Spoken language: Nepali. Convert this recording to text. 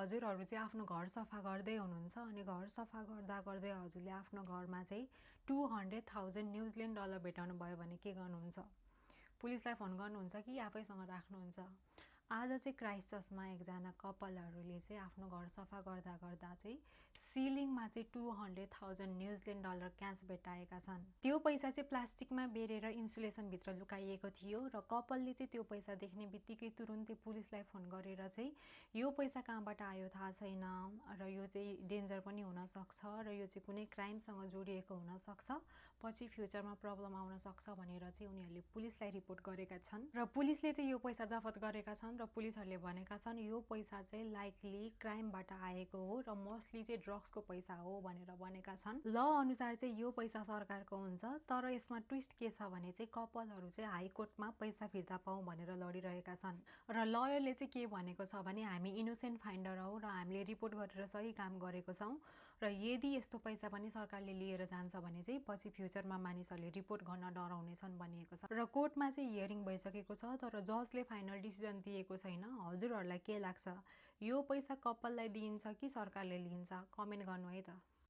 हजुरहरू चाहिँ आफ्नो घर सफा गर्दै हुनुहुन्छ अनि घर सफा गर्दा गर्दै हजुरले आफ्नो घरमा चाहिँ 200,000 न्युजिल्यान्ड डलर भेटाउनु भयो भने के गर्नुहुन्छ? पुलिसलाई फोन गर्नुहुन्छ कि आफैसँग राख्नुहुन्छ? आज चाहिँ क्राइस्टचर्चमा एकजना कपालहरूले चाहिँ आफ्नो घर सफा गर्दा गर्दा चाहिँ सिलिङमा चाहिँ 200,000 न्युजिल्यान्ड डलर क्यास भेटाएका छन्। त्यो पैसा चाहिँ प्लास्टिकमा बेरेर इन्सुलेसनभित्र लुकाइएको थियो र कपालले चाहिँ त्यो पैसा देख्ने बित्तिकै तुरुन्तै पुलिसलाई फोन गरेर चाहिँ यो पैसा कहाँबाट आयो थाहा छैन र यो चाहिँ डेन्जर पनि हुनसक्छ र यो चाहिँ कुनै क्राइमसँग जोडिएको हुनसक्छ, पछि फ्युचरमा प्रब्लम आउन सक्छ भनेर चाहिँ उनीहरूले पुलिसलाई रिपोर्ट गरेका छन् र पुलिसले चाहिँ यो पैसा जफत गरेका छन् र पुलिसहरूले भनेका छन् यो पैसा चाहिँ लाइकली क्राइमबाट आएको हो र मोस्टली चाहिँ ड्रग्सको पैसा हो भनेर भनेका छन्। ल अनुसार चाहिँ यो पैसा सरकारको हुन्छ, तर यसमा ट्विस्ट के छ भने चाहिँ कपालहरू चाहिँ हाई कोर्टमा पैसा फिर्ता पाऊँ भनेर लडिरहेका छन् र लयरले चाहिँ के भनेको छ भने हामी इनोसेन्ट फाइन्डर हौ र हामीले रिपोर्ट गरेर सही काम गरेको छौँ र यदि यस्तो पैसा पनि सरकारले लिएर जान्छ भने चाहिँ पछि फ्युचरमा मानिसहरूले रिपोर्ट गर्न डराउनेछन् भनिएको छ र कोर्टमा चाहिँ हियरिङ भइसकेको छ तर जजले फाइनल डिसिजन दिएको छैन। हजुरहरूलाई के लाग्छ, यो पैसा कपाललाई दिइन्छ कि सरकारले लिन्छ? कमेन्ट गर्नु है त।